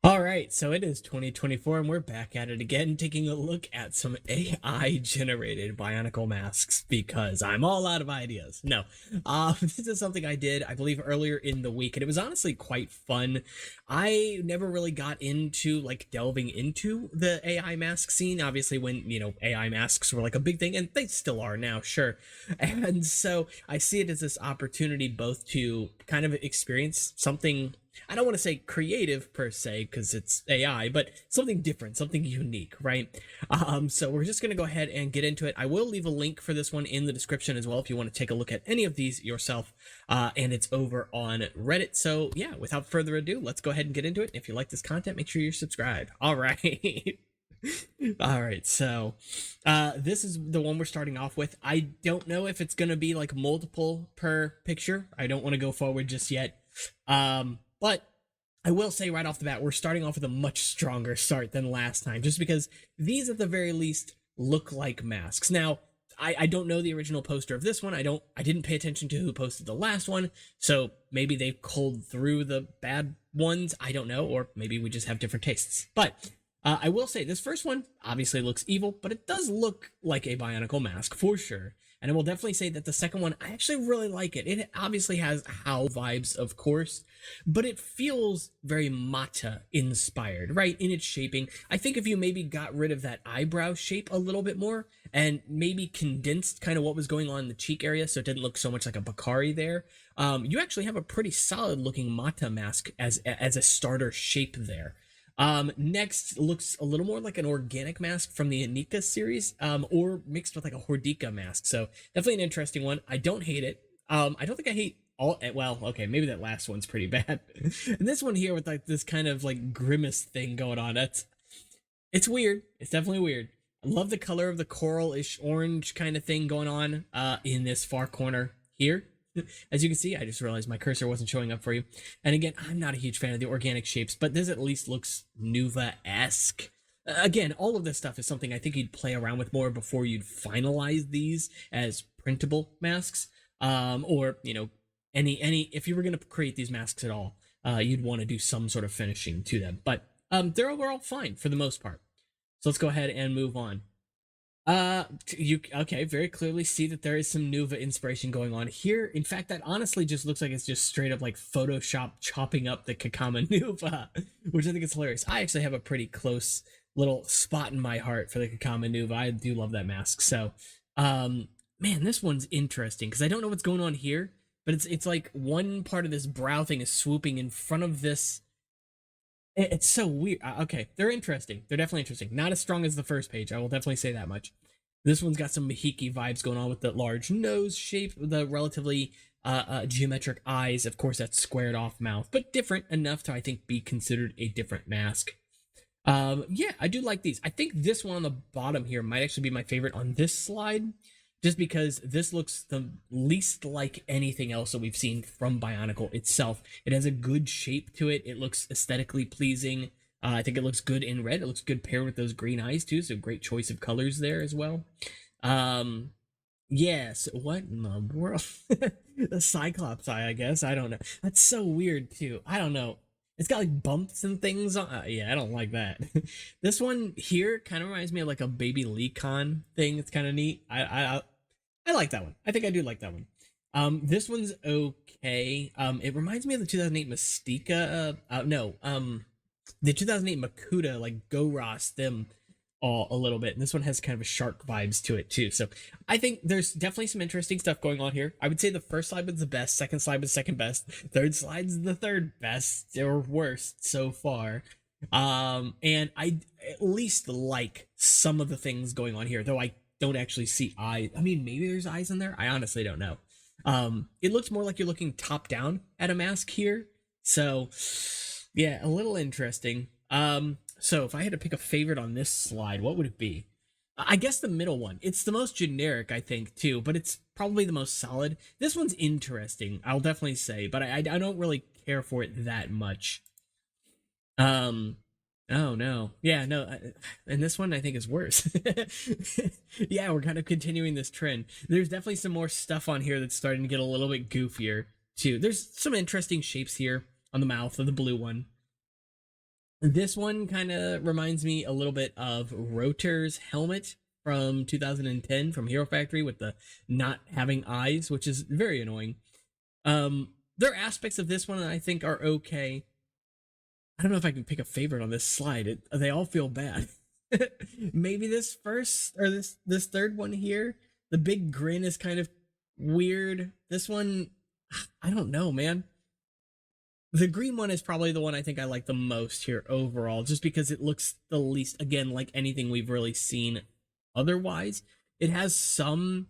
All right, so it is 2024 and we're back at it again, taking a look at some AI generated Bionicle masks because I'm all out of ideas. No, this is something I did, I believe, earlier in the week, and it was honestly quite fun. I never really got into like delving into the AI mask scene, obviously, when AI masks were like a big thing, and they still are now, sure. And so I see it as this opportunity both to kind of experience something. I don't want to say creative per se because it's AI, but something different, something unique, right? So we're just going to go ahead and get into it. I will leave a link for this one in the description as well if you want to take a look at any of these yourself. And it's over on Reddit. So yeah, without further ado, let's go ahead and get into it. If you like this content, make sure you're subscribed. All right. All right, so this is the one we're starting off with. I don't know if it's going to be like multiple per picture. I don't want to go forward just yet. But I will say right off the bat, we're starting off with a much stronger start than last time, just because these at the very least look like masks. Now, I don't know the original poster of this one. I didn't pay attention to who posted the last one, so maybe they've culled through the bad ones. I don't know, or maybe we just have different tastes. But I will say this first one obviously looks evil, but it does look like a Bionicle mask for sure. And I will definitely say that the second one, I actually really like it. It obviously has How vibes, of course, but it feels very Mata inspired, right? In its shaping. I think if you maybe got rid of that eyebrow shape a little bit more and maybe condensed kind of what was going on in the cheek area so it didn't look so much like a Bakari there, you actually have a pretty solid looking Mata mask as a starter shape there. Next looks a little more like an organic mask from the Anika series, or mixed with like a Hordika mask. So definitely an interesting one. I don't hate it. I don't think I hate all. Well, okay, maybe that last one's pretty bad. And this one here with like this kind of like grimace thing going on. It's weird. It's definitely weird. I love the color of the coral-ish orange kind of thing going on in this far corner here. As you can see, I just realized my cursor wasn't showing up for you. And again, I'm not a huge fan of the organic shapes, but this at least looks Nuva-esque. Again, all of this stuff is something I think you'd play around with more before you'd finalize these as printable masks. Or, any if you were going to create these masks at all, you'd want to do some sort of finishing to them. But they're overall fine for the most part. So let's go ahead and move on. You okay? Very clearly see that there is some Nuva inspiration going on here. In fact, that honestly just looks like it's just straight up like Photoshop chopping up the Kakama Nuva, which I think is hilarious. I actually have a pretty close little spot in my heart for the Kakama Nuva. I do love that mask. So, man, this one's interesting because I don't know what's going on here, but it's like one part of this brow thing is swooping in front of this. It's so weird. Okay, they're interesting. They're definitely interesting. Not as strong as the first page. I will definitely say that much. This one's got some Mahiki vibes going on with the large nose shape, the relatively geometric eyes. Of course, that squared off mouth, but different enough to I think be considered a different mask. Yeah, I do like these. I think this one on the bottom here might actually be my favorite on this slide, just because this looks the least like anything else that we've seen from Bionicle itself. It has a good shape to it. It looks aesthetically pleasing. I think it looks good in red. It looks good paired with those green eyes too. So great choice of colors there as well. Um, yes. What in the world? The Cyclops eye, I guess. I don't know. That's so weird too. I don't know. It's got like bumps and things on. Yeah, I don't like that. This one here kind of reminds me of like a baby Lecon thing. It's kind of neat. I like that one. I think I do like that one. This one's okay. It reminds me of the 2008 Mystica. No. The 2008 Makuta, like Go Ross them all a little bit. And this one has kind of a shark vibes to it too. So I think there's definitely some interesting stuff going on here. I would say the first slide was the best, second slide was second best, third slide's the third best or worst so far. And I at least like some of the things going on here, though I don't actually see eyes. I mean, maybe there's eyes in there. I honestly don't know. It looks more like you're looking top down at a mask here. So yeah, a little interesting. So if I had to pick a favorite on this slide, what would it be? I guess the middle one. It's the most generic, I think, too, but it's probably the most solid. This one's interesting, I'll definitely say, but I don't really care for it that much. Um, oh no, yeah, no, and this one I think is worse. Yeah, we're kind of continuing this trend. There's definitely some more stuff on here that's starting to get a little bit goofier too. There's some interesting shapes here on the mouth of the blue one. This one kind of reminds me a little bit of Rotor's helmet from 2010 from Hero Factory with the not having eyes, which is very annoying. There are aspects of this one that I think are okay. I don't know if I can pick a favorite on this slide. They all feel bad. Maybe this first or this third one here. The big grin is kind of weird. This one, I don't know, man. The green one is probably the one I think I like the most here overall, just because it looks the least, again, like anything we've really seen otherwise. It has some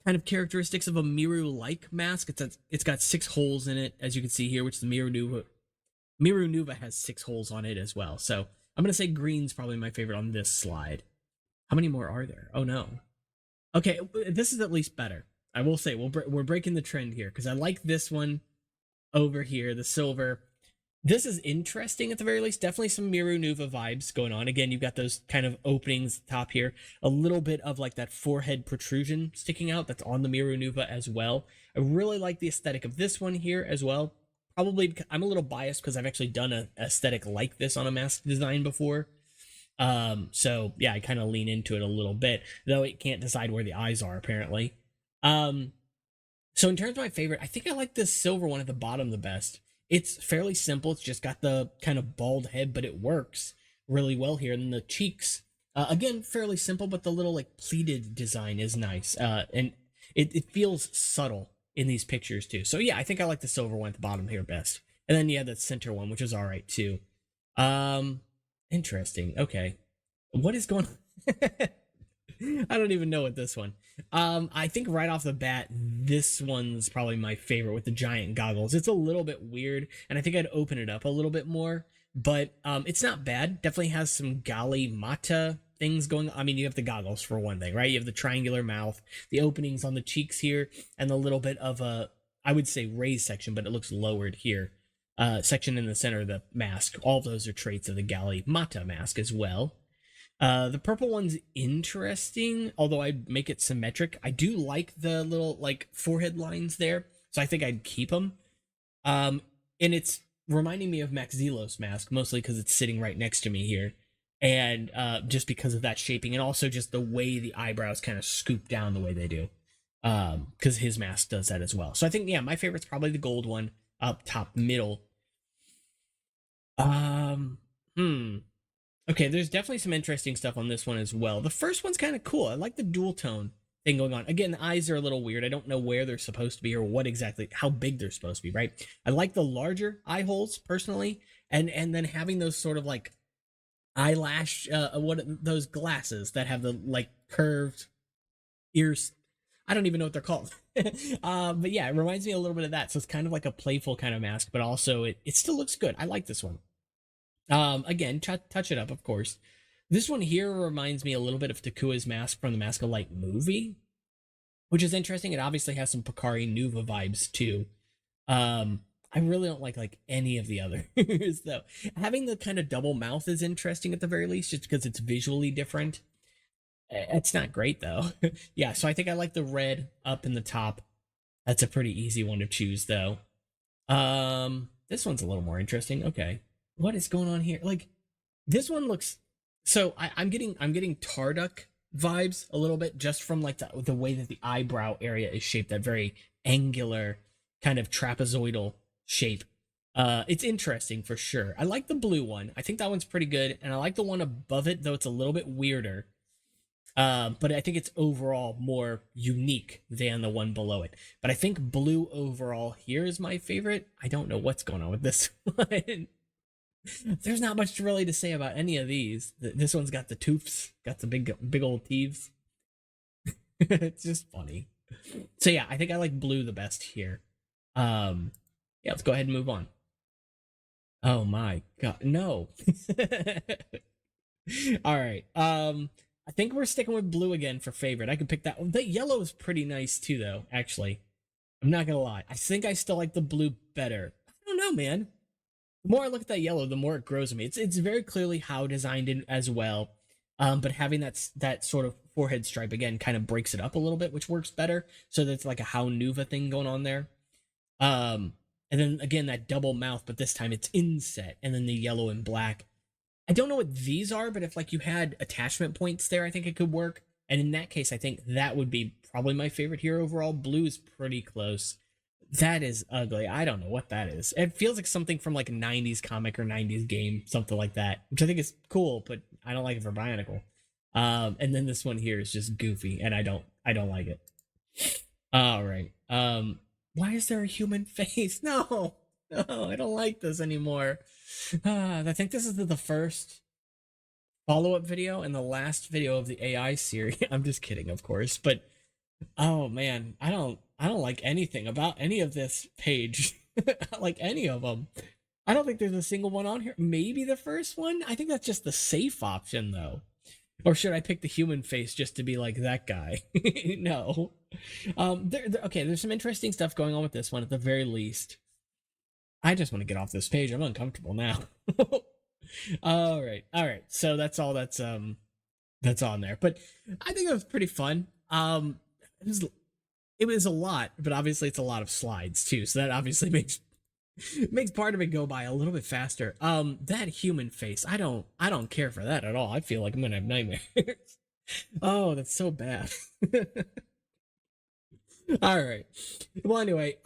kind of characteristics of a Miru-like mask. It's got 6 holes in it, as you can see here, which the Miru Nuva has 6 holes on it as well. So I'm gonna say green's probably my favorite on this slide. How many more are there? Oh no. Okay, this is at least better. I will say we're breaking the trend here because I like this one over here, the silver. This is interesting at the very least. Definitely some Miru Nuva vibes going on. Again, you've got those kind of openings top here. A little bit of like that forehead protrusion sticking out that's on the Miru Nuva as well. I really like the aesthetic of this one here as well. Probably I'm a little biased because I've actually done an aesthetic like this on a mask design before. So yeah, I kind of lean into it a little bit, though it can't decide where the eyes are apparently. So in terms of my favorite, I think I like this silver one at the bottom the best. It's fairly simple. It's just got the kind of bald head, but it works really well here. And then the cheeks, again, fairly simple, but the little like pleated design is nice. And it feels subtle in these pictures too. So yeah, I think I like the silver one at the bottom here best. And then you have that center one, which is all right too. Interesting. Okay. What is going on? I don't even know what this one. I think right off the bat, this one's probably my favorite with the giant goggles. It's a little bit weird, and I think I'd open it up a little bit more, but it's not bad. Definitely has some Gali Mata things going on. I mean, you have the goggles for one thing, right? You have the triangular mouth, the openings on the cheeks here, and the little bit of a, I would say raised section, but it looks lowered here. Section in the center of the mask. All of those are traits of the Gali Mata mask as well. The purple one's interesting, although I'd make it symmetric. I do like the little like forehead lines there, so I think I'd keep them. And it's reminding me of Max Zelos mask, mostly because it's sitting right next to me here, and just because of that shaping, and also just the way the eyebrows kind of scoop down the way they do, because his mask does that as well. So I think yeah, my favorite's probably the gold one up top middle. Um, hmm. Okay, there's definitely some interesting stuff on this one as well. The first one's kind of cool. I like the dual tone thing going on. Again, the eyes are a little weird. I don't know where they're supposed to be or what exactly, how big they're supposed to be, right? I like the larger eye holes personally, and then having those sort of like eyelash, what those glasses that have the like curved ears. I don't even know what they're called. But yeah, it reminds me a little bit of that. So it's kind of like a playful kind of mask, but also it still looks good. I like this one. Again, touch it up, of course. This one here reminds me a little bit of Takua's mask from the Mask of Light movie, which is interesting. It obviously has some Picari Nuva vibes too. I really don't like any of the others though. Having the kind of double mouth is interesting at the very least, just because it's visually different. It's not great though. Yeah, so I think I like the red up in the top. That's a pretty easy one to choose though. This one's a little more interesting. Okay, what is going on here? Like, this one looks. So I'm getting Tarduk vibes a little bit just from like the way that the eyebrow area is shaped. That very angular kind of trapezoidal shape. It's interesting for sure. I like the blue one. I think that one's pretty good, and I like the one above it, though it's a little bit weirder. But I think it's overall more unique than the one below it. But I think blue overall here is my favorite. I don't know what's going on with this one. There's not much really to say about any of these. This one's got the toofs, got the big old teeth. It's just funny. So yeah, I think I like blue the best here. Yeah, let's go ahead and move on. Oh my god, no. All right. I think we're sticking with blue again for favorite. I could pick that one. The yellow is pretty nice too, though, actually. I'm not gonna lie. I think I still like the blue better. I don't know, man. The more I look at that yellow, the more it grows on me. It's very clearly how designed in as well. But having that sort of forehead stripe again kind of breaks it up a little bit, which works better. So that's like a how Nuva thing going on there. And then again, that double mouth, but this time it's inset, and then the yellow and black. I don't know what these are, but if like you had attachment points there, I think it could work. And in that case, I think that would be probably my favorite here overall. Blue is pretty close. That is ugly. I don't know what that is. It feels like something from like a 90s comic or 90s game, something like that, which I think is cool, but I don't like it for Bionicle. And then this one here is just goofy, and I don't like it. All right. Why is there a human face? No, I don't like this anymore. I think this is the first follow-up video and the last video of the AI series. I'm just kidding, of course, but oh man, I don't like anything about any of this page. Like any of them. I don't think there's a single one on here. Maybe the first one? I think that's just the safe option though. Or should I pick the human face just to be like that guy? No. Okay, there's some interesting stuff going on with this one at the very least. I just want to get off this page. I'm uncomfortable now. All right. So that's all that's on there. But I think it was pretty fun. It was a lot, but obviously it's a lot of slides too. So that obviously makes part of it go by a little bit faster. That human face, I don't care for that at all. I feel like I'm gonna have nightmares. Oh, that's so bad. All right. Well, anyway,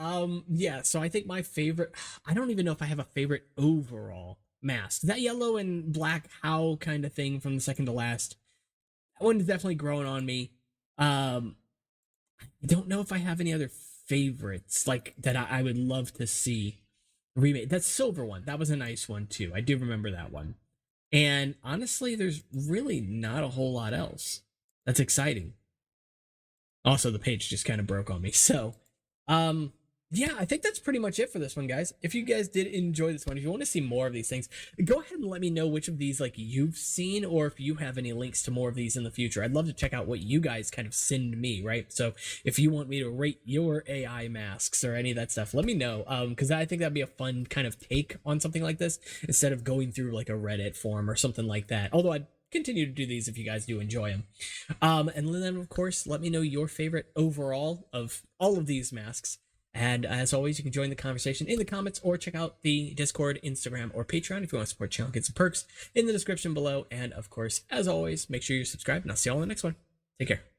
yeah, so I think my favorite, I don't even know if I have a favorite overall mask. That yellow and black how kind of thing from the second to last, that one is definitely growing on me. I don't know if I have any other favorites like that I would love to see remade. That silver one, that was a nice one too. I do remember that one. And honestly, there's really not a whole lot else that's exciting. Also, the page just kind of broke on me. So, yeah, I think that's pretty much it for this one, guys. If you guys did enjoy this one, if you want to see more of these things, go ahead and let me know which of these like you've seen, or if you have any links to more of these in the future. I'd love to check out what you guys kind of send me, right? So if you want me to rate your AI masks or any of that stuff, let me know, because I think that'd be a fun kind of take on something like this instead of going through like a Reddit forum or something like that. Although I'd continue to do these if you guys do enjoy them. And then, of course, let me know your favorite overall of all of these masks. And as always, you can join the conversation in the comments or check out the Discord, Instagram, or Patreon if you want to support the channel. Get some perks in the description below. And of course, as always, make sure you're subscribed, and I'll see you all in the next one. Take care.